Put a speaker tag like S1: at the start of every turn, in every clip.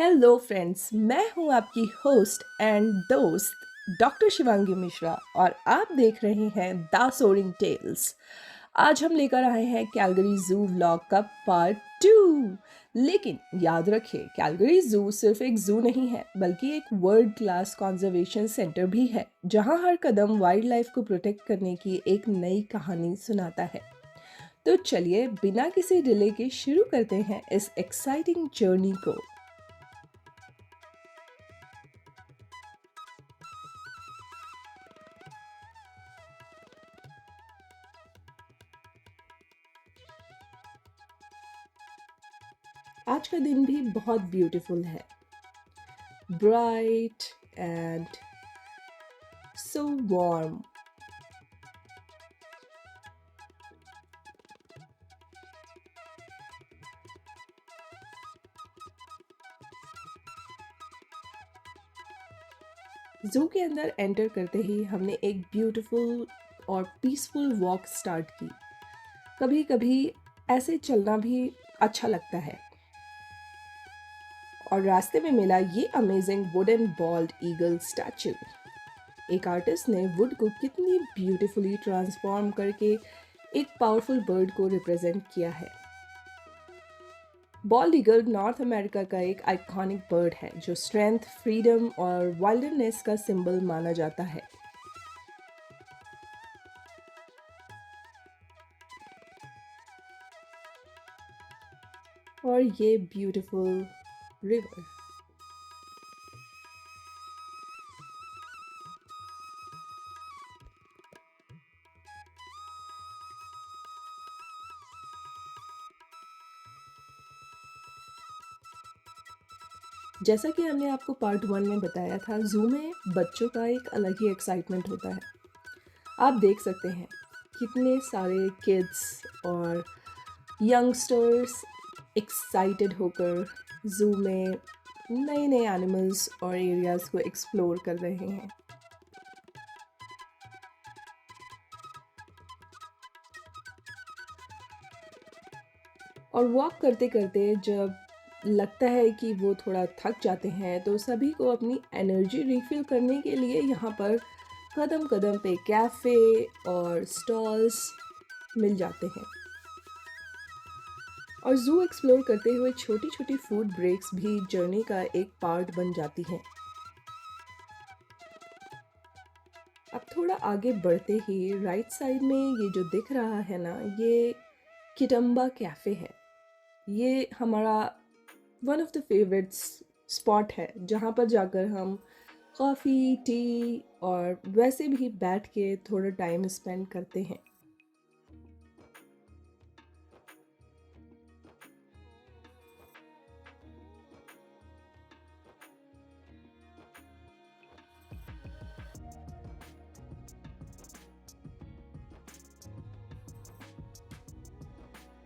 S1: Hello friends, मैं हूं आपकी होस्ट एंड दोस्त डॉक्टर शिवांगी मिश्रा और आप देख रहे हैं द सोरिंग टेल्स। आज हम लेकर आए हैं कैलगरी जू व्लॉग का पार्ट 2। लेकिन याद रखिए, कैलगरी जू सिर्फ एक जू नहीं है बल्कि एक वर्ल्ड क्लास कंजर्वेशन सेंटर भी है, जहां हर कदम वाइल्ड लाइफ को प्रोटेक्ट करने की एक नई कहानी सुनाता है। तो चलिए बिना किसी डिले के शुरू करते हैं इस एक्साइटिंग जर्नी को। आज का दिन भी बहुत ब्यूटीफुल है, ब्राइट एंड सो वार्म। जू के अंदर एंटर करते ही हमने एक ब्यूटीफुल और पीसफुल वॉक स्टार्ट की। कभी कभी ऐसे चलना भी अच्छा लगता है। और रास्ते में मिला ये amazing wooden bold eagle statue. एक आर्टिस्ट ने वुड को कितनी ब्यूटीफुली ट्रांसफॉर्म करके एक पावरफुल बर्ड को रिप्रेजेंट किया है। बॉल्ड ईगल नॉर्थ अमेरिका का एक आइकॉनिक बर्ड है जो स्ट्रेंथ, फ्रीडम और वाइल्डनेस का सिंबल माना जाता है। और ये ब्यूटीफुल रिवर। जैसा कि हमने आपको पार्ट 1 में बताया था, जू में बच्चों का एक अलग ही एक्साइटमेंट होता है। आप देख सकते हैं कितने सारे किड्स और यंगस्टर्स एक्साइटेड होकर जू में नए नए एनिमल्स और एरियाज़ को एक्सप्लोर कर रहे हैं। और वॉक करते करते जब लगता है कि वो थोड़ा थक जाते हैं, तो सभी को अपनी एनर्जी रिफिल करने के लिए यहाँ पर कदम कदम पे कैफ़े और स्टॉल्स मिल जाते हैं। और ज़ू एक्सप्लोर करते हुए छोटी छोटी फूड ब्रेक्स भी जर्नी का एक पार्ट बन जाती हैं। अब थोड़ा आगे बढ़ते ही राइट साइड में ये जो दिख रहा है ना, ये किटम्बा कैफ़े है। ये हमारा one of the favourite spot है, जहाँ पर जाकर हम कॉफ़ी, टी और वैसे भी बैठ के थोड़ा टाइम स्पेंड करते हैं।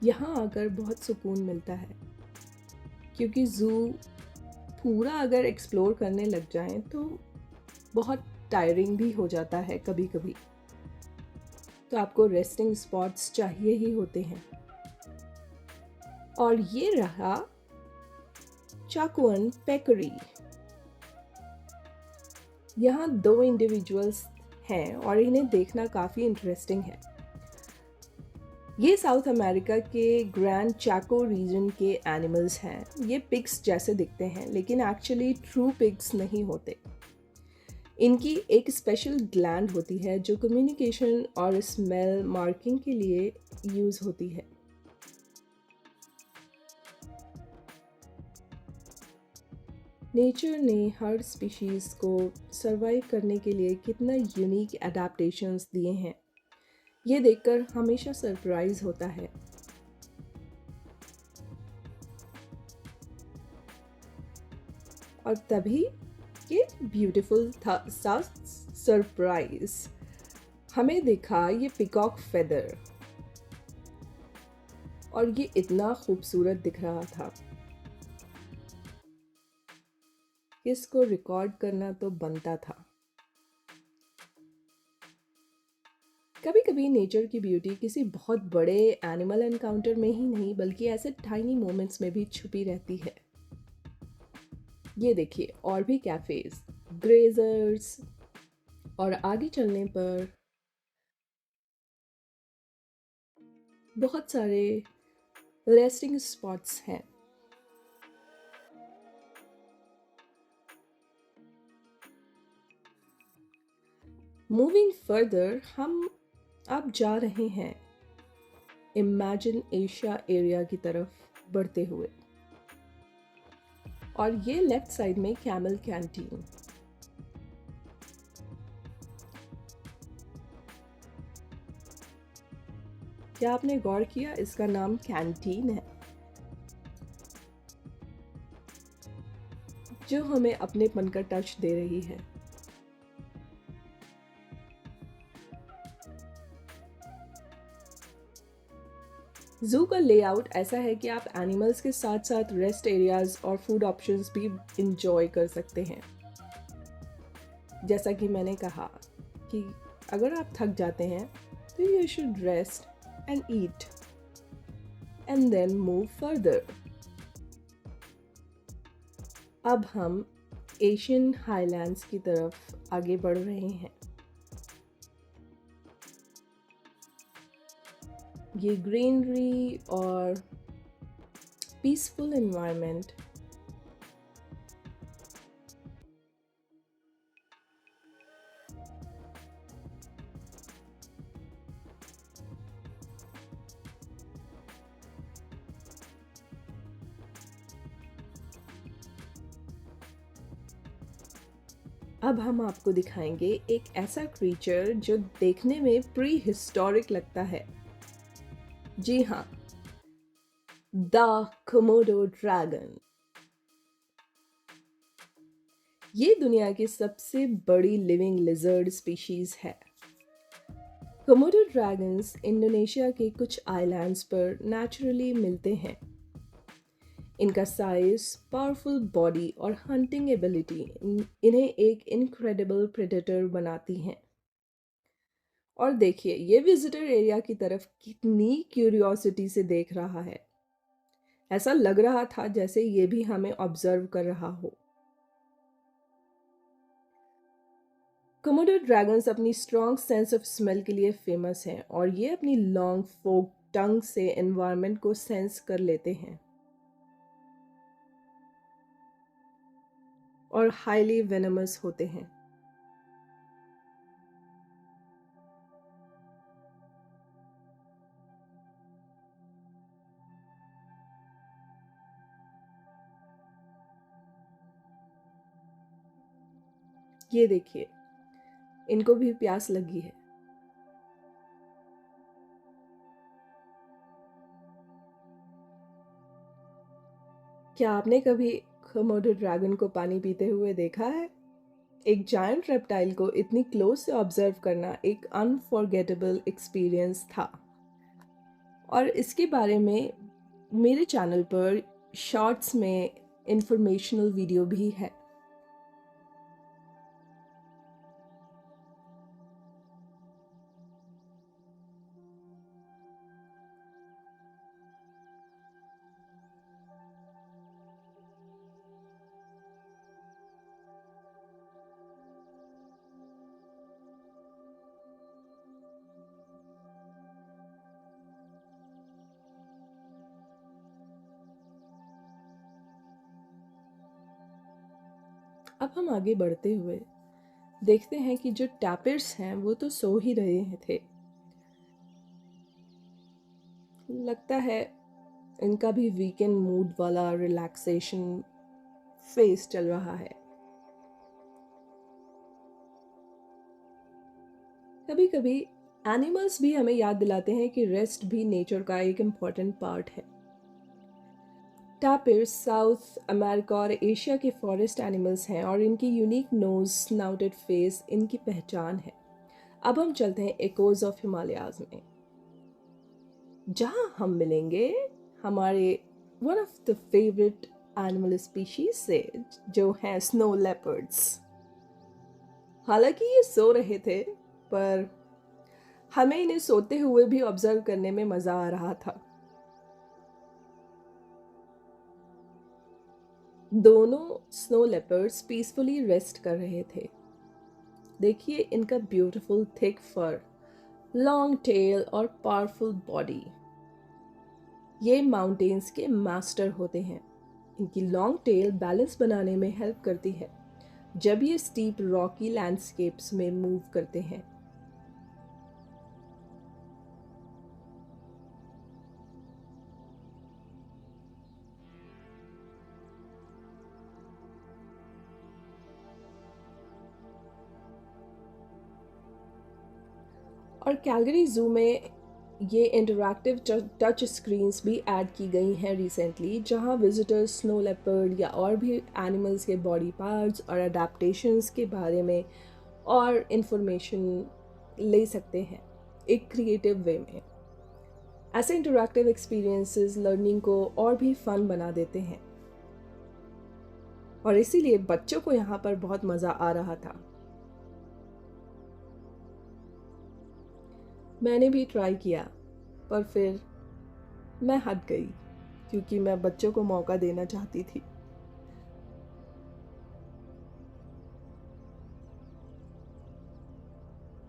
S1: यहाँ आकर बहुत सुकून मिलता है, क्योंकि ज़ू पूरा अगर एक्सप्लोर करने लग जाएं तो बहुत टायरिंग भी हो जाता है कभी कभी। तो आपको रेस्टिंग स्पॉट्स चाहिए ही होते हैं। और ये रहा चाकुअन पेकरी। यहाँ 2 इंडिविजुअल्स हैं और इन्हें देखना काफ़ी इंटरेस्टिंग है। ये साउथ अमेरिका के ग्रैंड चाको रीजन के एनिमल्स हैं। ये पिग्स जैसे दिखते हैं, लेकिन एक्चुअली ट्रू पिग्स नहीं होते। इनकी एक स्पेशल ग्लैंड होती है जो कम्युनिकेशन और स्मेल मार्किंग के लिए यूज़ होती है। नेचर ने हर स्पीशीज़ को सरवाइव करने के लिए कितना यूनिक एडाप्टेशंस दिए हैं, ये देखकर हमेशा सरप्राइज होता है। और तभी ये ब्यूटीफुल था सा सरप्राइज हमें दिखा ये पिकॉक फेदर, और ये इतना खूबसूरत दिख रहा था कि इसको रिकॉर्ड करना तो बनता था। कभी कभी नेचर की ब्यूटी किसी बहुत बड़े एनिमल एनकाउंटर में ही नहीं, बल्कि ऐसे टाइनी मोमेंट्स में भी छुपी रहती है। ये देखिए और भी कैफ़ेज़, ग्रेज़र्स और आगे चलने पर बहुत सारे रेस्टिंग स्पॉट्स हैं। मूविंग फर्दर हम अब जा रहे हैं इमेजिन एशिया एरिया की तरफ बढ़ते हुए और ये लेफ्ट साइड में कैमल कैंटीन। क्या आपने गौर किया इसका नाम कैंटीन है, जो हमें अपनेपन का टच दे रही है। जू का लेआउट ऐसा है कि आप एनिमल्स के साथ साथ रेस्ट एरियाज और फूड ऑप्शंस भी इंजॉय कर सकते हैं। जैसा कि मैंने कहा कि अगर आप थक जाते हैं तो you should rest and eat and then move further. अब हम एशियन हाईलैंड्स की तरफ आगे बढ़ रहे हैं। ये ग्रीनरी और पीसफुल एनवायरनमेंट अब हम आपको दिखाएंगे एक ऐसा क्रीचर जो देखने में प्री हिस्टोरिक लगता है। जी हाँ, द कोमोडो ड्रैगन। ये दुनिया की सबसे बड़ी लिविंग लिजर्ड स्पीशीज है। कोमोडो ड्रैगन्स इंडोनेशिया के कुछ आइलैंड्स पर नेचुरली मिलते हैं। इनका साइज, पावरफुल बॉडी और हंटिंग एबिलिटी इन्हें एक इनक्रेडिबल प्रेडेटर बनाती हैं। और देखिए ये विजिटर एरिया की तरफ कितनी क्यूरियोसिटी से देख रहा है। ऐसा लग रहा था जैसे ये भी हमें ऑब्जर्व कर रहा हो। कोमोडो ड्रैगन्स अपनी स्ट्रॉन्ग सेंस ऑफ स्मेल के लिए फेमस हैं और ये अपनी लॉन्ग फोक टंग से एनवायरनमेंट को सेंस कर लेते हैं और हाईली वेनमस होते हैं। ये देखिए इनको भी प्यास लगी है। क्या आपने कभी कोमोडो ड्रैगन को पानी पीते हुए देखा है? एक जायंट रेप्टाइल को इतनी क्लोज से ऑब्जर्व करना एक अनफॉरगेटेबल एक्सपीरियंस था। और इसके बारे में मेरे चैनल पर शॉर्ट्स में इंफॉर्मेशनल वीडियो भी है। अब हम आगे बढ़ते हुए देखते हैं कि जो टैपिर्स हैं वो तो सो ही रहे थे। लगता है इनका भी वीकेंड मूड वाला रिलैक्सेशन फेस चल रहा है। कभी कभी एनिमल्स भी हमें याद दिलाते हैं कि रेस्ट भी नेचर का एक इम्पॉर्टेंट पार्ट है। टैपिर्स साउथ अमेरिका और एशिया के फॉरेस्ट एनिमल्स हैं और इनकी यूनिक नोज स्नाउटेड फेस इनकी पहचान है। अब हम चलते हैं एकोज ऑफ हिमालयाज में, जहां हम मिलेंगे हमारे one of the favourite animal species से, जो हैं स्नो लेपर्ड्स। हालांकि ये सो रहे थे पर हमें इन्हें सोते हुए भी ऑब्जर्व करने में मजा आ रहा था। दोनों स्नो लेपर्ड्स पीसफुली रेस्ट कर रहे थे। देखिए इनका beautiful thick fur, long tail और पावरफुल बॉडी। ये माउंटेन्स के मास्टर होते हैं। इनकी लॉन्ग टेल बैलेंस बनाने में हेल्प करती है जब ये स्टीप रॉकी लैंडस्केप्स में मूव करते हैं। और कैलगरी ज़ू में ये इंटरैक्टिव टच स्क्रीन्स भी ऐड की गई हैं रिसेंटली, जहां विजिटर्स स्नो लेपर्ड या और भी एनिमल्स के बॉडी पार्ट्स और अडेप्टेशंस के बारे में और इन्फॉर्मेशन ले सकते हैं एक क्रिएटिव वे में। ऐसे इंटरैक्टिव एक्सपीरियंसेस लर्निंग को और भी फन बना देते हैं और इसीलिए बच्चों को यहाँ पर बहुत मज़ा आ रहा था। मैंने भी ट्राई किया पर फिर मैं हट गई क्योंकि मैं बच्चों को मौका देना चाहती थी।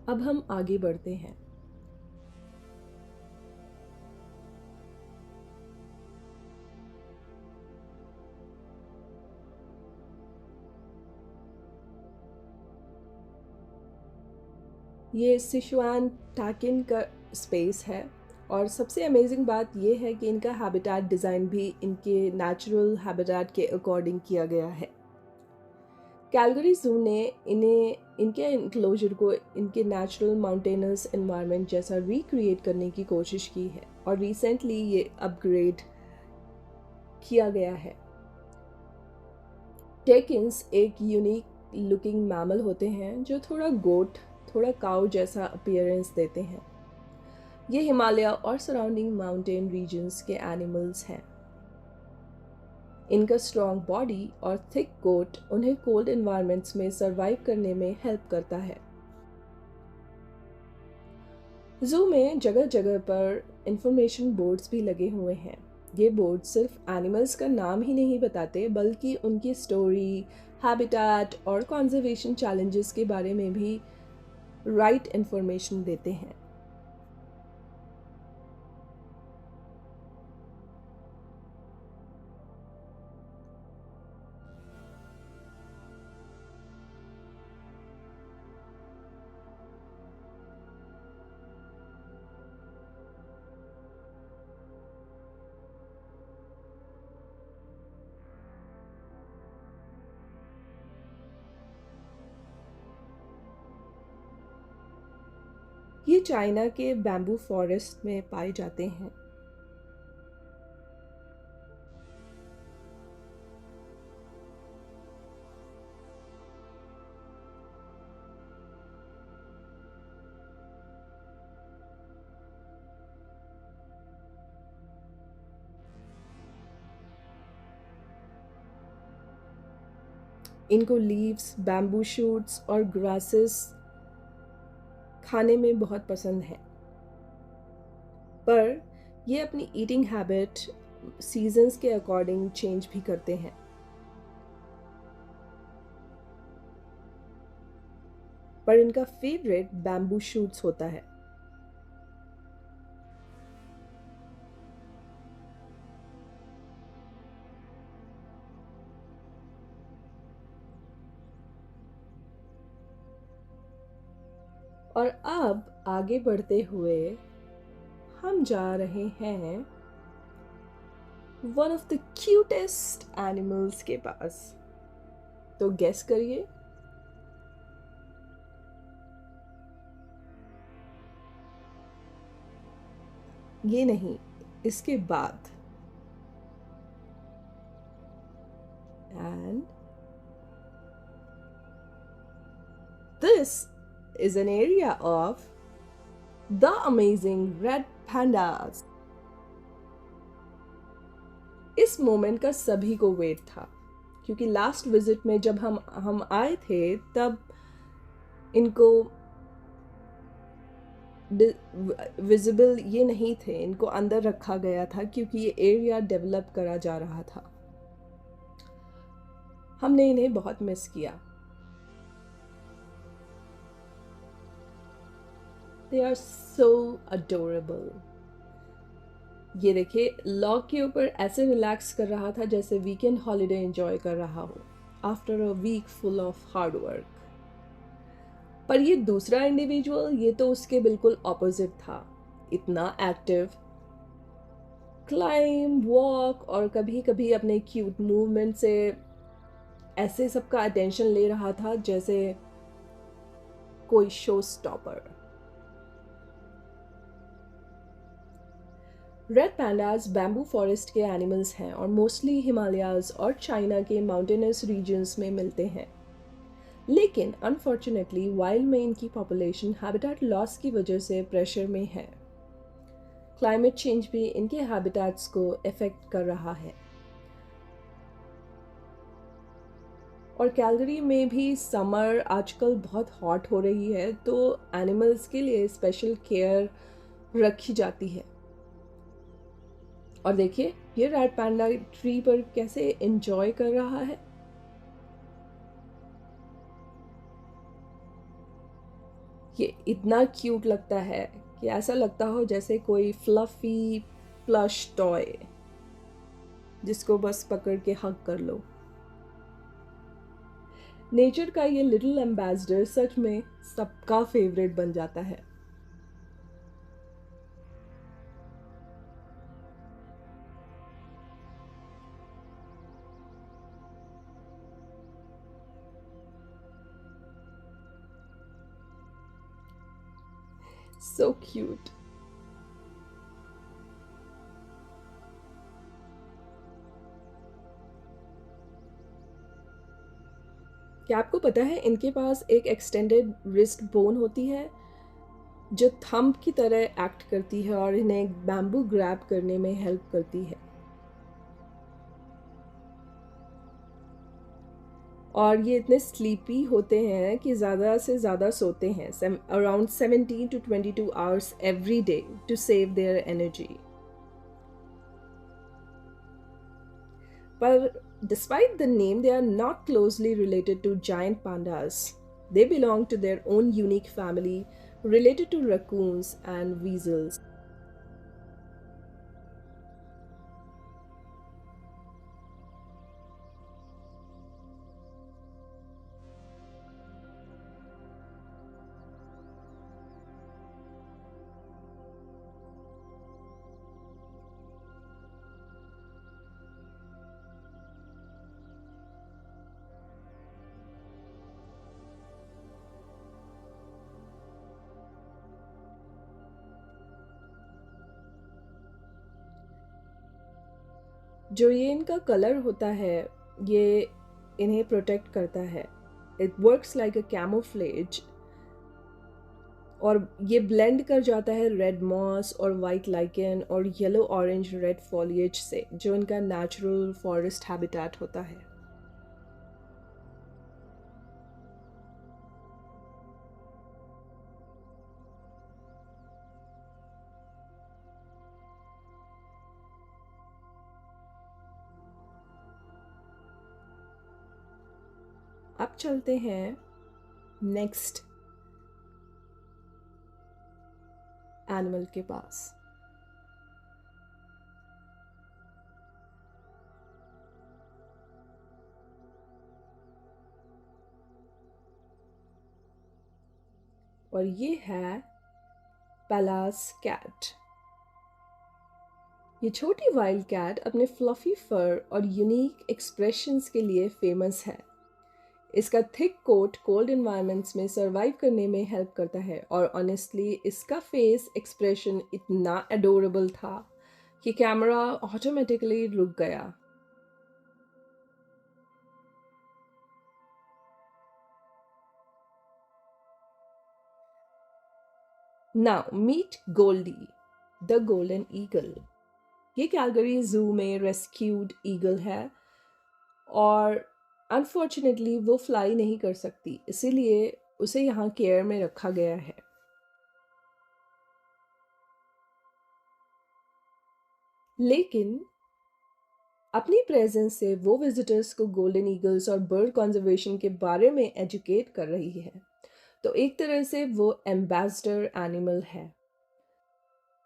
S1: अब हम आगे बढ़ते हैं। ये सिचुआन टाकिन का स्पेस है और सबसे अमेजिंग बात ये है कि इनका हैबिटेट डिज़ाइन भी इनके नेचुरल हैबिटेट के अकॉर्डिंग किया गया है। कैलगरी ज़ू ने इनके इंक्लोजर को इनके नेचुरल माउंटेनस एनवायरनमेंट जैसा रिक्रिएट करने की कोशिश की है और रिसेंटली ये अपग्रेड किया गया है। टेकिन्स एक यूनिक लुकिंग मैमल होते हैं जो थोड़ा गोट, थोड़ा काऊ जैसा अपीयरेंस देते हैं। ये हिमालय और सराउंडिंग माउंटेन रीजन्स के एनिमल्स हैं। इनका स्ट्रॉन्ग बॉडी और थिक कोट उन्हें कोल्ड एनवायरनमेंट्स में सरवाइव करने में हेल्प करता है। जू में जगह जगह पर इंफॉर्मेशन बोर्ड्स भी लगे हुए हैं। ये बोर्ड सिर्फ एनिमल्स का नाम ही नहीं बताते बल्कि उनकी स्टोरी, हैबिटेट और कंजर्वेशन चैलेंजेस के बारे में भी राइट इंफॉर्मेशन देते हैं। ये चाइना के बैम्बू फॉरेस्ट में पाए जाते हैं। इनको लीव्स, बैम्बू शूट्स और ग्रासेस खाने में बहुत पसंद है, पर ये अपनी ईटिंग हैबिट सीजन्स के अकॉर्डिंग चेंज भी करते हैं। पर इनका फेवरेट बैम्बू शूट्स होता है। और अब आगे बढ़ते हुए हम जा रहे हैं one of the cutest animals के पास। तो गेस करिए। ये नहीं, इसके बाद। And this is an area of the amazing red pandas. इस मोमेंट का सभी को वेट था क्योंकि लास्ट विजिट में जब हम आए थे तब इनको विजिबल ये नहीं थे, इनको अंदर रखा गया था क्योंकि ये एरिया डेवलप करा जा रहा था। हमने इन्हें बहुत मिस किया। They are so adorable. ये देखिए, लॉग के ऊपर ऐसे रिलैक्स कर रहा था जैसे वीकेंड हॉलिडे एंजॉय कर रहा हो after a week full of hard work. पर ये दूसरा इंडिविजुअल, ये तो उसके बिल्कुल ऑपोजिट था। इतना एक्टिव, क्लाइम, वॉक और कभी कभी अपने क्यूट मूवमेंट से ऐसे सबका अटेंशन ले रहा था जैसे कोई show stopper. Red pandas bamboo forest के एनिमल्स हैं और मोस्टली हिमालयाज और चाइना के माउंटेनस रीजन्स में मिलते हैं। लेकिन अनफॉर्चुनेटली वाइल्ड में इनकी पॉपुलेशन हैबिटेट लॉस की वजह से प्रेशर में है। क्लाइमेट चेंज भी इनके हैबिटेट्स को अफेक्ट कर रहा है। और कैलगरी में भी समर आजकल बहुत हॉट हो रही है, तो एनिमल्स के लिए स्पेशल केयर रखी जाती है। और देखिए, ये रेड पैंडा ट्री पर कैसे एंजॉय कर रहा है। ये इतना क्यूट लगता है कि ऐसा लगता हो जैसे कोई फ्लफी प्लश टॉय जिसको बस पकड़ के हग कर लो। नेचर का ये लिटिल एम्बेसडर सच में सबका फेवरेट बन जाता है। So cute. क्या आपको पता है इनके पास एक एक्सटेंडेड रिस्ट बोन होती है जो थंब की तरह एक्ट करती है और इन्हें बैम्बू ग्रैब करने में हेल्प करती है। और ये इतने स्लीपी होते हैं कि ज़्यादा से ज़्यादा सोते हैं, around 17 to 22 hours every day to save their energy. पर despite the name, they are not closely related to giant pandas. They belong to their own unique family related to raccoons and weasels. जो ये इनका colour होता है, ये इन्हें protect करता है। It works like a camouflage. और ये ब्लेंड कर जाता है रेड मॉस और वाइट लाइकेन और येलो ऑरेंज रेड फॉलिएज से, जो इनका नेचुरल फॉरेस्ट हैबिटेट होता है। अब चलते हैं नेक्स्ट एनिमल के पास। और ये है पैलास कैट। ये छोटी वाइल्ड कैट अपने फ्लफी फर और यूनिक एक्सप्रेशंस के लिए फेमस है। इसका थिक कोट कोल्ड इन्वायरमेंट्स में सरवाइव करने में हेल्प करता है और ऑनेस्टली इसका फेस एक्सप्रेशन इतना एडोरेबल था कि कैमरा ऑटोमेटिकली रुक गया। Now meet Goldie, the golden eagle. ये कैलगरी जू में रेस्क्यूड ईगल है और अनफॉर्चुनेटली वो फ्लाई नहीं कर सकती, इसीलिए उसे यहाँ केयर में रखा गया है। लेकिन अपनी प्रेजेंस से वो विजिटर्स को गोल्डन ईगल्स और बर्ड कंजर्वेशन के बारे में एजुकेट कर रही है। तो एक तरह से वो एम्बेसडर एनिमल है।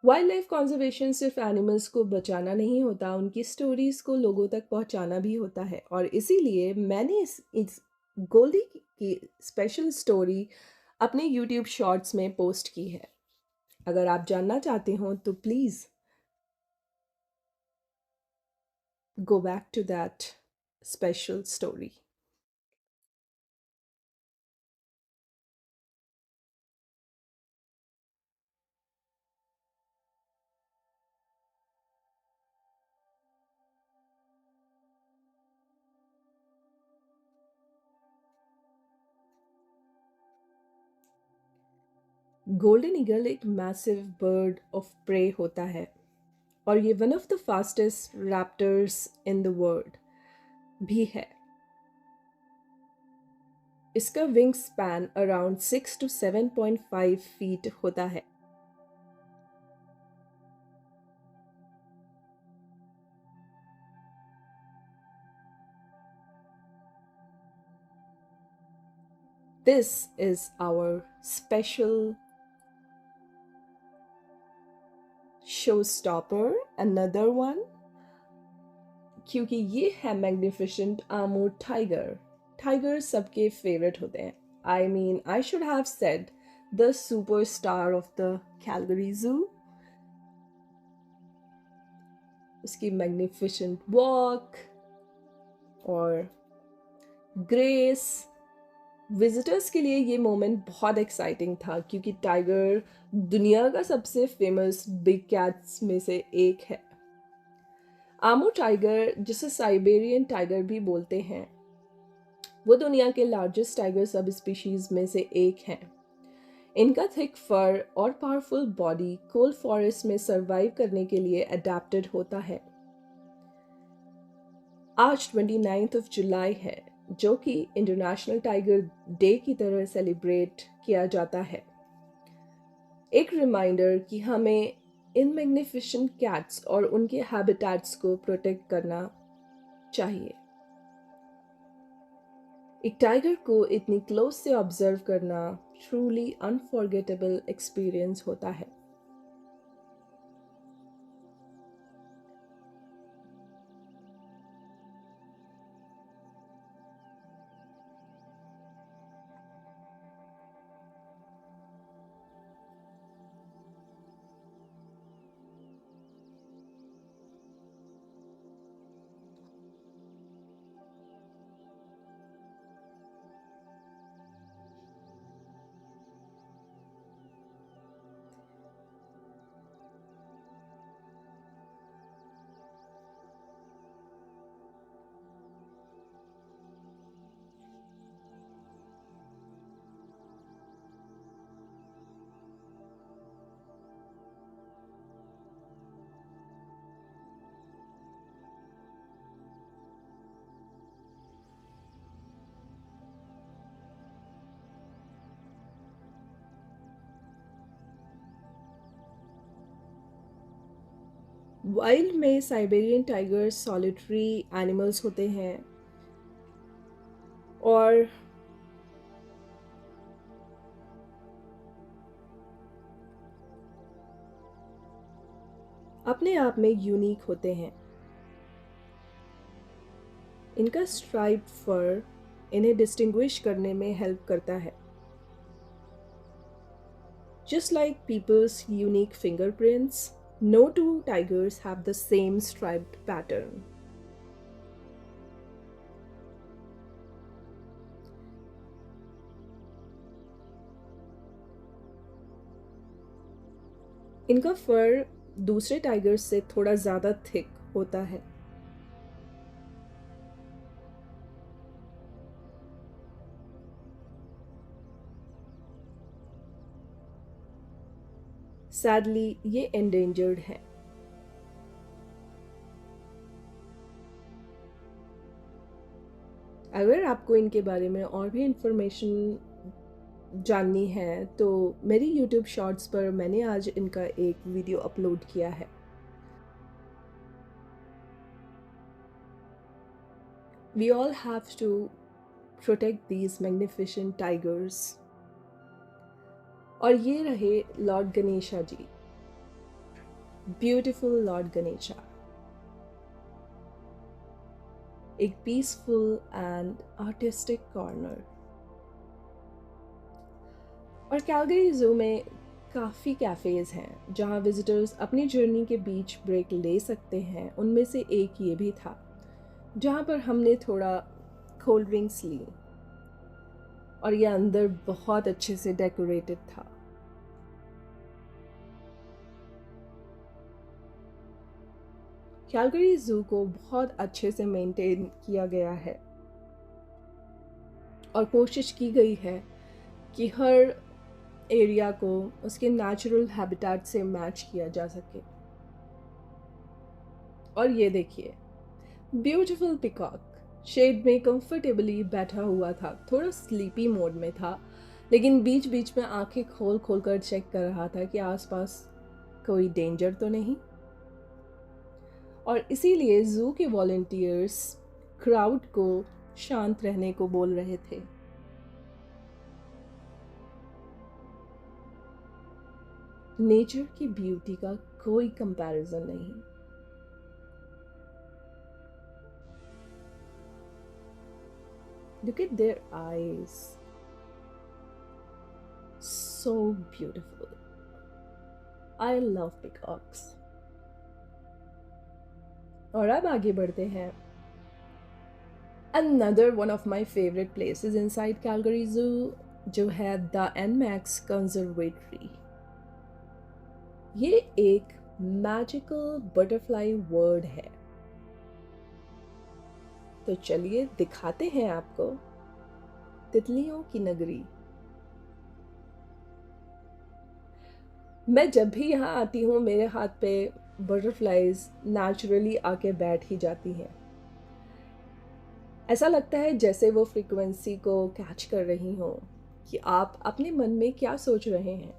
S1: वाइल्ड लाइफ कंजर्वेशन सिर्फ एनिमल्स को बचाना नहीं होता, उनकी स्टोरीज को लोगों तक पहुंचाना भी होता है। और इसीलिए मैंने इस गोल्डी की स्पेशल स्टोरी अपने यूट्यूब शॉर्ट्स में पोस्ट की है। अगर आप जानना चाहते हो तो please go back to that special story. Golden eagle एक मैसिव बर्ड ऑफ प्रे होता है और ये one of the fastest raptors in the world भी है। इसका wing span around 6 to 7.5 feet होता है। This is our special showstopper, another one, क्योंकि ये है मैग्निफिसेंट आमू टाइगर। टाइगर सबके फेवरेट होते हैं। I mean I should have said the super star of the Calgary जू। उसकी मैग्निफिसेंट वॉक और ग्रेस, विजिटर्स के लिए ये मोमेंट बहुत एक्साइटिंग था क्योंकि टाइगर दुनिया का सबसे फेमस बिग कैट्स में से एक है। आमू टाइगर, जिसे साइबेरियन टाइगर भी बोलते हैं, वो दुनिया के लार्जेस्ट टाइगर सब स्पीशीज में से एक हैं। इनका थिक फर और पावरफुल बॉडी कोल्ड फॉरेस्ट में सरवाइव करने के लिए अडेप्टेड होता है। आज 29 जुलाई है, जो कि इंटरनेशनल टाइगर डे की तरह सेलिब्रेट किया जाता है। एक रिमाइंडर कि हमें इन मैग्निफिसेंट कैट्स और उनके हैबिटेट्स को प्रोटेक्ट करना चाहिए। एक टाइगर को इतनी क्लोज से ऑब्जर्व करना ट्रूली अनफॉरगेटेबल एक्सपीरियंस होता है। वाइल्ड में साइबेरियन टाइगर्स सॉलिटरी एनिमल्स होते हैं और अपने आप में यूनिक होते हैं। इनका स्ट्राइप्ड फर इन्हें डिस्टिंग्विश करने में हेल्प करता है। Just like people's unique fingerprints, no two tigers have the same striped pattern. इनका फर दूसरे टाइगर्स से थोड़ा ज़्यादा थिक होता है। सैडली ये एंडेंजर्ड है। अगर आपको इनके बारे में और भी इंफॉर्मेशन जाननी है तो मेरी यूट्यूब शॉर्ट्स पर मैंने आज इनका एक वीडियो अपलोड किया है। We all have to protect these magnificent tigers. और ये रहे लॉर्ड गणेशा जी, ब्यूटीफुल लॉर्ड गणेशा, एक पीसफुल एंड आर्टिस्टिक कॉर्नर। और कैलगरी ज़ू में काफ़ी कैफ़ेज़ हैं जहाँ विज़िटर्स अपनी जर्नी के बीच ब्रेक ले सकते हैं। उनमें से एक ये भी था जहाँ पर हमने थोड़ा कोल्ड ड्रिंक्स ली, और ये अंदर बहुत अच्छे से डेकोरेटेड था। कैलगरी ज़ू को बहुत अच्छे से मेंटेन किया गया है और कोशिश की गई है कि हर एरिया को उसके नेचुरल हैबिटेट से मैच किया जा सके। और ये देखिए, ब्यूटीफुल पिकॉक शेड में कंफर्टेबली बैठा हुआ था, थोड़ा स्लीपी मोड में था, लेकिन बीच बीच में आंखें खोल खोल कर चेक कर रहा था कि आसपास कोई डेंजर तो नहीं। और इसीलिए ज़ू के वॉलंटियर्स क्राउड को शांत रहने को बोल रहे थे। नेचर की ब्यूटी का कोई कंपैरिजन नहीं। Look at their eyes. So beautiful. I love peacocks. और अब आगे बढ़ते हैं। Another one of my favorite places inside Calgary Zoo जो है the NMAX Conservatory। ये एक मैजिकल बटरफ्लाई वर्ल्ड है। तो चलिए दिखाते हैं आपको तितलियों की नगरी। मैं जब भी यहाँ आती हूँ मेरे हाथ पे बटरफ्लाइज नेचुरली आके बैठ ही जाती हैं। ऐसा लगता है जैसे वो फ्रीक्वेंसी को कैच कर रही हों कि आप अपने मन में क्या सोच रहे हैं।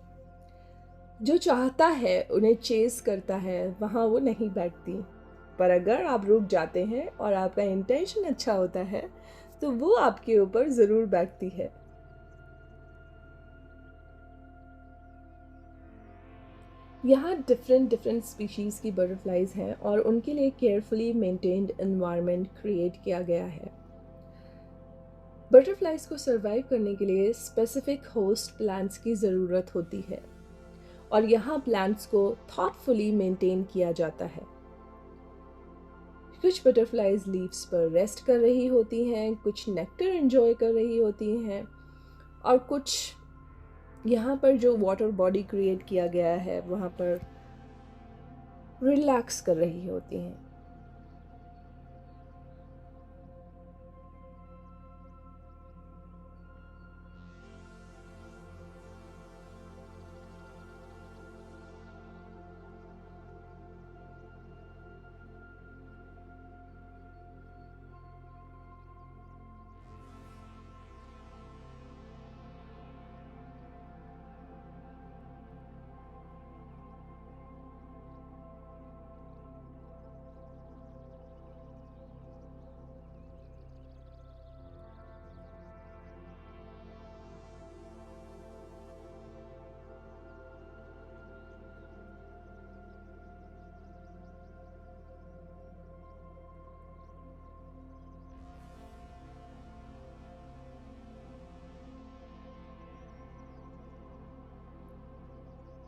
S1: जो चाहता है उन्हें चेस करता है, वहाँ वो नहीं बैठती। पर अगर आप रुक जाते हैं और आपका इंटेंशन अच्छा होता है तो वो आपके ऊपर ज़रूर बैठती है। यहाँ डिफरेंट स्पीशीज़ की बटरफ्लाइज हैं और उनके लिए केयरफुली मेंटेन्ड एनवायरनमेंट क्रिएट किया गया है। बटरफ्लाइज को सरवाइव करने के लिए स्पेसिफिक होस्ट प्लांट्स की ज़रूरत होती है और यहाँ प्लांट्स को थॉटफुली मेंटेन किया जाता है। कुछ बटरफ्लाइज लीव्स पर रेस्ट कर रही होती हैं, कुछ नेक्टर एंजॉय कर रही होती हैं, और कुछ यहाँ पर जो वाटर बॉडी क्रिएट किया गया है वहाँ पर रिलैक्स कर रही होती हैं।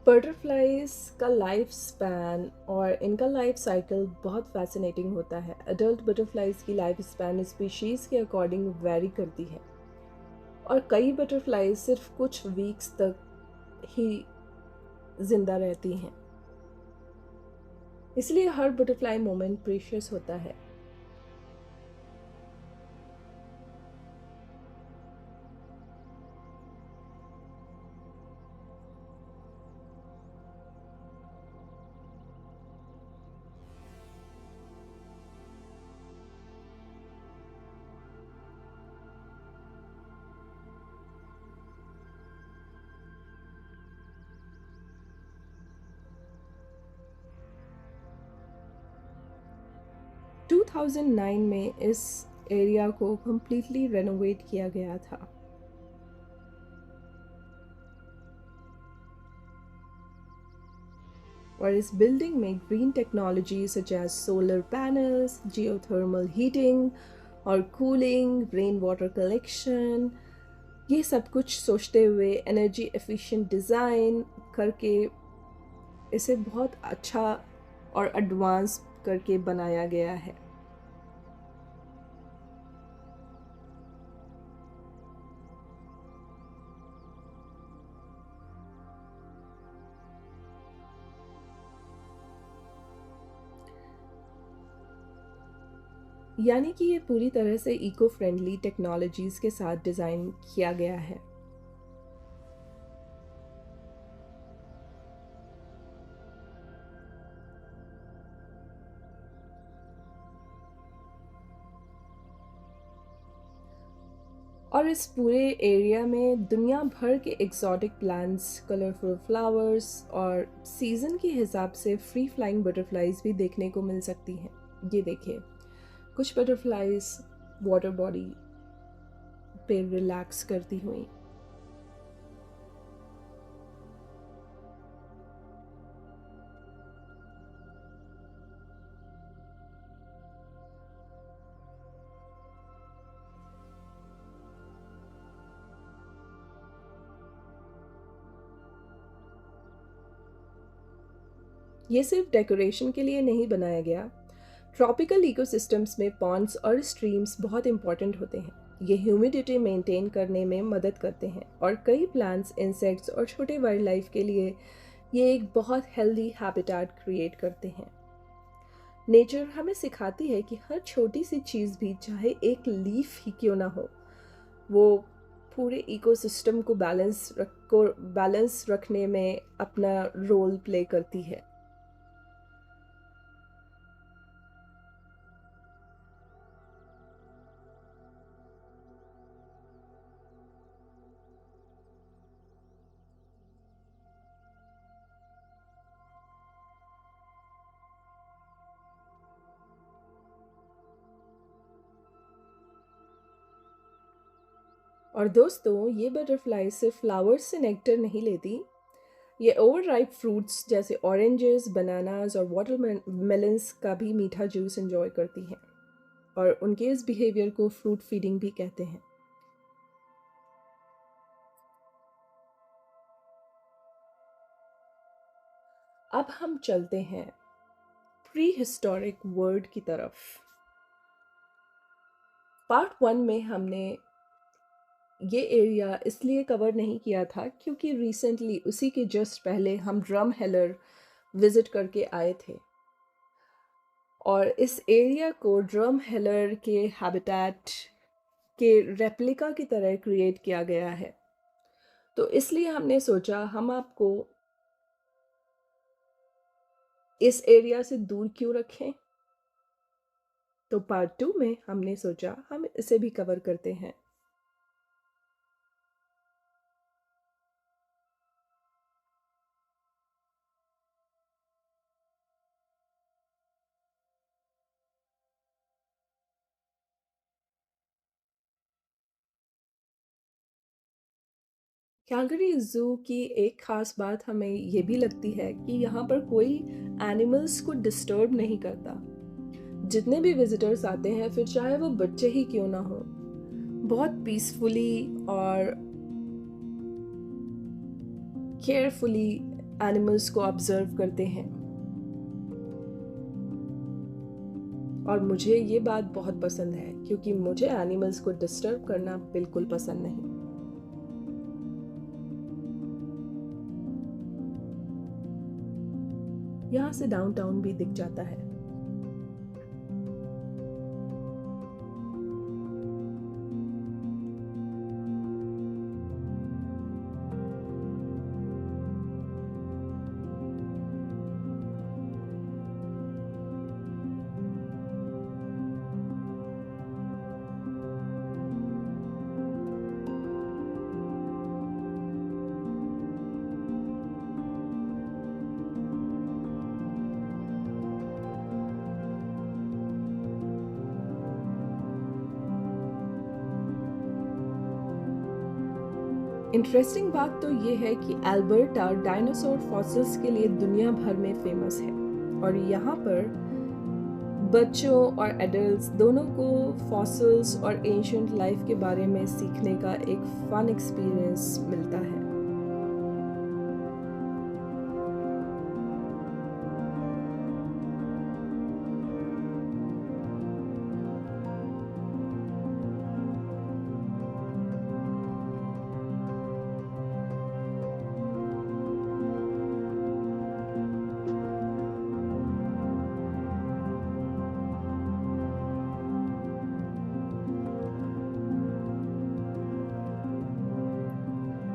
S1: बटरफ्लाइज का लाइफ स्पैन और इनका लाइफ साइकिल बहुत फैसिनेटिंग होता है। अडल्ट बटरफ्लाइज की लाइफ स्पैन स्पीशीज़ के अकॉर्डिंग वेरी करती है और कई बटरफ्लाइज सिर्फ कुछ वीक्स तक ही जिंदा रहती हैं। इसलिए हर बटरफ्लाई मोमेंट प्रीशियस होता है। टू 2009 में इस एरिया को कम्प्लीटली रेनोवेट किया गया था। और इस बिल्डिंग में green technology such as solar panels, geothermal heating और कूलिंग, रेन वाटर कलेक्शन, ये सब कुछ सोचते हुए एनर्जी एफिशिएंट डिज़ाइन करके इसे बहुत अच्छा और एडवांस करके बनाया गया है। यानी कि ये पूरी तरह से इको फ्रेंडली टेक्नोलॉजीज़ के साथ डिज़ाइन किया गया है। और इस पूरे एरिया में दुनिया भर के एक्सोटिक प्लांट्स, कलरफुल फ्लावर्स और सीज़न के हिसाब से फ्री फ्लाइंग बटरफ्लाइज भी देखने को मिल सकती हैं। ये देखिए, कुछ बटरफ्लाइज वाटर बॉडी पे रिलैक्स करती हुई। ये सिर्फ डेकोरेशन के लिए नहीं बनाया गया। ट्रॉपिकल इकोसिस्टम्स में पॉन्ड्स और स्ट्रीम्स बहुत इंपॉर्टेंट होते हैं। ये ह्यूमिडिटी मेंटेन करने में मदद करते हैं और कई प्लांट्स, इंसेक्ट्स और छोटे वाइल्ड लाइफ के लिए ये एक बहुत हेल्दी हैबिटेट क्रिएट करते हैं। नेचर हमें सिखाती है कि हर छोटी सी चीज़ भी, चाहे एक लीफ ही क्यों ना हो, वो पूरे इकोसिस्टम को बैलेंस रखने में अपना रोल प्ले करती है। और दोस्तों, ये बटरफ्लाई सिर्फ फ्लावर्स से नेक्टर नहीं लेती, ये ओवर राइप फ्रूट्स जैसे ऑरेंजेस, बनानास और वाटरमेलन्स का भी मीठा जूस एंजॉय करती हैं। और उनके इस बिहेवियर को फ्रूट फीडिंग भी कहते हैं। अब हम चलते हैं प्री हिस्टोरिक वर्ल्ड की तरफ। पार्ट 1 में हमने ये एरिया इसलिए कवर नहीं किया था क्योंकि रिसेंटली उसी के जस्ट पहले हम ड्रम हेलर विज़िट करके आए थे। और इस एरिया को ड्रम हेलर के हैबिटेट के रेप्लिका की तरह क्रिएट किया गया है। तो इसलिए हमने सोचा हम आपको इस एरिया से दूर क्यों रखें। तो पार्ट 2 में हमने सोचा हम इसे भी कवर करते हैं। कैलगरी ज़ू की एक ख़ास बात हमें ये भी लगती है कि यहाँ पर कोई एनिमल्स को डिस्टर्ब नहीं करता। जितने भी विजिटर्स आते हैं, फिर चाहे वो बच्चे ही क्यों ना हो, बहुत पीसफुली और केयरफुली एनिमल्स को ऑब्जर्व करते हैं। और मुझे ये बात बहुत पसंद है क्योंकि मुझे एनिमल्स को डिस्टर्ब करना बिल्कुल पसंद नहीं। यहाँ से डाउनटाउन भी दिख जाता है। इंटरेस्टिंग बात तो ये है कि अल्बर्टा डायनासोर फॉसिल्स के लिए दुनिया भर में फेमस है और यहाँ पर बच्चों और एडल्ट्स दोनों को फॉसिल्स और एंशियंट लाइफ के बारे में सीखने का एक फन एक्सपीरियंस मिलता है।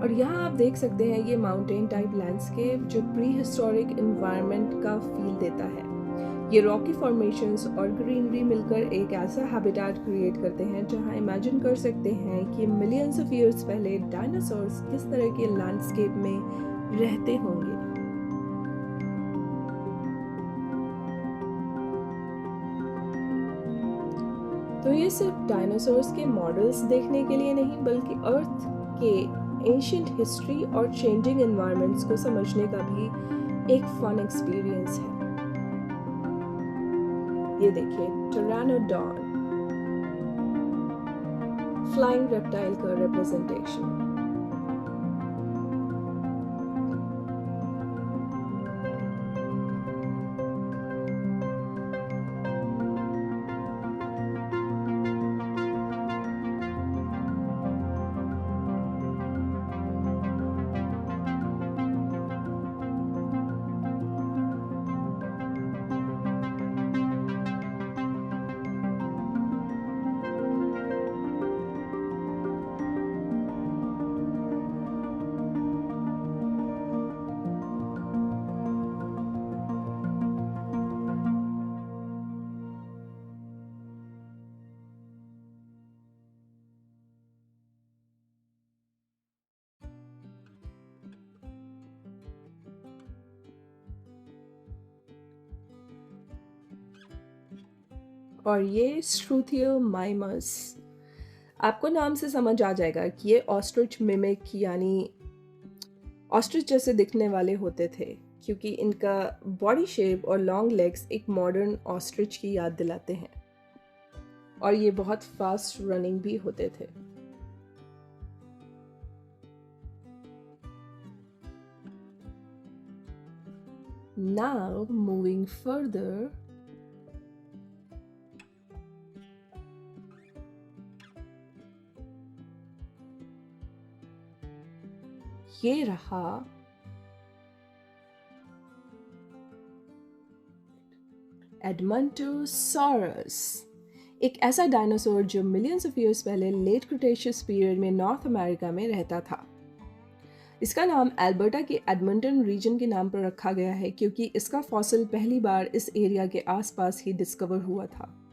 S1: और यहाँ आप देख सकते हैं ये माउंटेन टाइप लैंडस्केप जो प्री हिस्टोरिक इन्वायरमेंट का फील देता है। ये रॉकी फॉर्मेशंस और ग्रीनरी मिलकर एक ऐसा हैबिटेट क्रिएट करते हैं जहाँ इमेजिन कर सकते हैं कि मिलियंस ऑफ ईयर्स पहले डायनासोर्स किस तरह के लैंडस्केप में रहते होंगे। तो ये सिर्फ डायनासोर्स के मॉडल्स देखने के लिए नहीं बल्कि अर्थ के एंशियंट हिस्ट्री और चेंजिंग एनवायरनमेंट्स को समझने का भी एक फन एक्सपीरियंस है। ये देखिए टिरानोडॉन फ्लाइंग रेप्टाइल का रिप्रेजेंटेशन। और ये श्रुथियोमाइमस, आपको नाम से समझ आ जाएगा कि ये ऑस्ट्रिच मिमिक यानी ऑस्ट्रिच जैसे दिखने वाले होते थे क्योंकि इनका बॉडी शेप और लॉन्ग लेग्स एक मॉडर्न ऑस्ट्रिच की याद दिलाते हैं और ये बहुत फास्ट रनिंग भी होते थे। Now moving further, ये रहा एडमंटोसॉरस, एक ऐसा डायनासोर जो मिलियंस ऑफ ईयर्स पहले लेट क्रिटेशियस पीरियड में नॉर्थ अमेरिका में रहता था। इसका नाम अल्बर्टा के एडमंटन रीजन के नाम पर रखा गया है क्योंकि इसका फॉसिल पहली बार इस एरिया के आसपास ही डिस्कवर हुआ था।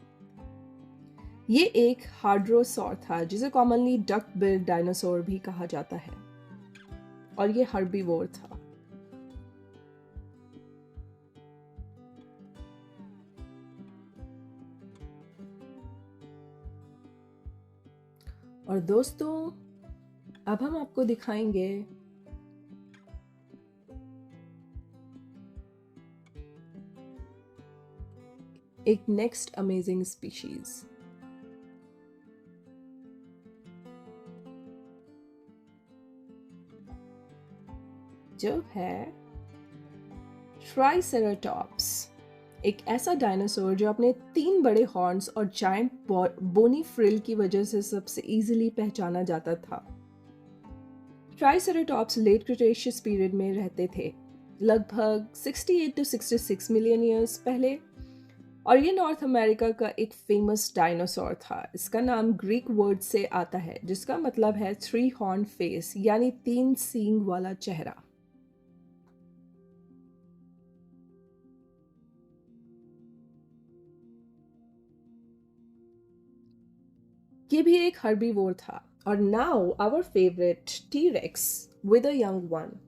S1: ये एक हार्ड्रोसॉर था जिसे कॉमनली डक बिल्ड डायनासोर भी कहा जाता है और ये हर्बीवोर था। और दोस्तों अब हम आपको दिखाएंगे एक नेक्स्ट अमेजिंग स्पीशीज, जो है ट्राइसेराटॉप्स, एक ऐसा डायनासोर जो अपने 3 बड़े हॉर्न्स और जायंट बोनी फ्रिल की वजह से सबसे इजीली पहचाना जाता था। ट्राइसेराटॉप्स लेट क्रिटेशियस पीरियड में रहते थे, लगभग 68 to 66 मिलियन ईयर्स पहले, और ये नॉर्थ अमेरिका का एक फेमस डायनासोर था। इसका नाम ग्रीक वर्ड से आता है जिसका मतलब है 3 हॉर्न फेस यानी 3 सींग वाला चेहरा। ये भी एक हर्बीवोर था। और now our favourite T-rex with a young one.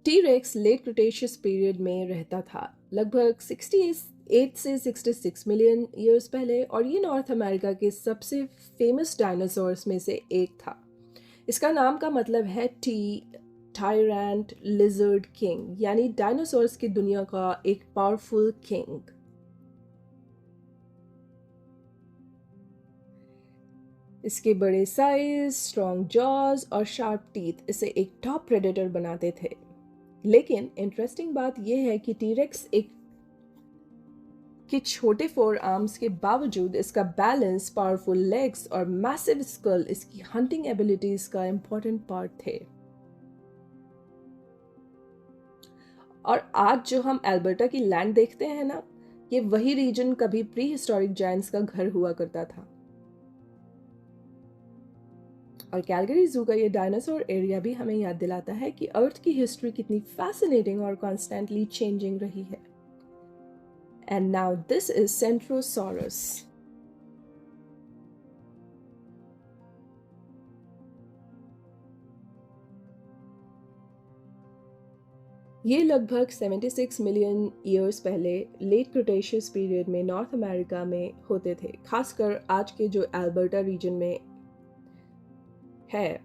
S1: T-rex late Cretaceous period में रहता था, लगभग 68 8 से 66 मिलियन ईयर्स पहले, और ये नॉर्थ अमेरिका के सबसे फेमस डायनासोर्स में से एक था। इसका नाम का मतलब है टायरेंट लिजर्ड किंग, यानी डायनासोर्स की दुनिया का एक पावरफुल किंग। इसके बड़े साइज, स्ट्रॉन्ग जॉज और शार्प टीथ इसे एक टॉप प्रेडेटर बनाते थे। लेकिन इंटरेस्टिंग बात यह है कि टीरेक्स एक के छोटे फोर आर्म्स के बावजूद इसका बैलेंस, पावरफुल लेग्स और मैसिव स्कल इसकी हंटिंग एबिलिटीज का इंपॉर्टेंट पार्ट थे। और आज जो हम अल्बर्टा की लैंड देखते हैं ना, ये वही रीजन कभी प्री हिस्टोरिक जायंट्स का घर हुआ करता था। और कैलगरी जू का ये डायनासोर एरिया भी हमें याद दिलाता है कि अर्थ की हिस्ट्री कितनी फैसिनेटिंग और कॉन्स्टेंटली चेंजिंग रही है। And now this is centrosaurus. ये लगभग 76 मिलियन ईयर्स पहले लेट क्रिटेशियस पीरियड में नॉर्थ अमेरिका में होते थे, खासकर आज के जो अल्बर्टा रीजन में है।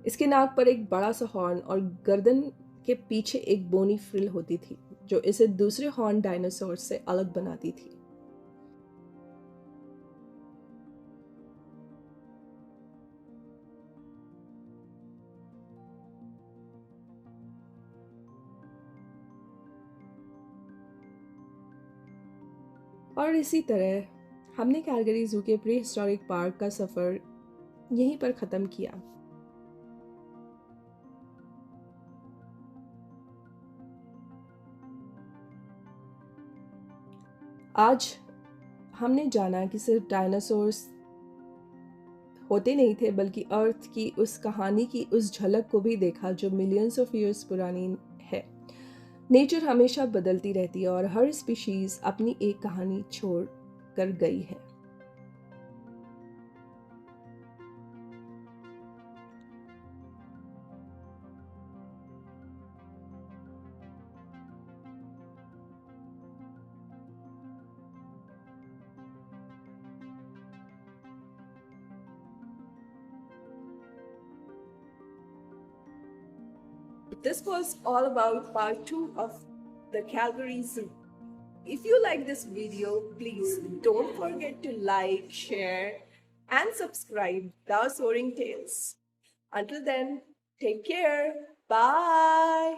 S1: इसके नाक पर एक बड़ा सा हॉर्न और गर्दन के पीछे एक बोनी फ्रिल होती थी, जो इसे दूसरे हॉर्न डायनासोर से अलग बनाती थी। और इसी तरह हमने कैलगरी जू के प्री हिस्टोरिक पार्क का सफ़र यहीं पर ख़त्म किया। आज हमने जाना कि सिर्फ डायनासोर्स होते नहीं थे, बल्कि अर्थ की उस कहानी की उस झलक को भी देखा जो मिलियंस ऑफ ईयर्स पुरानी है। नेचर हमेशा बदलती रहती है और हर स्पीशीज अपनी एक कहानी छोड़ कर गई है। This was all about part 2 of the Calgary Zoo. If you like this video, please don't forget to like, share, and subscribe the Soaring Tales. Until then, take care. Bye.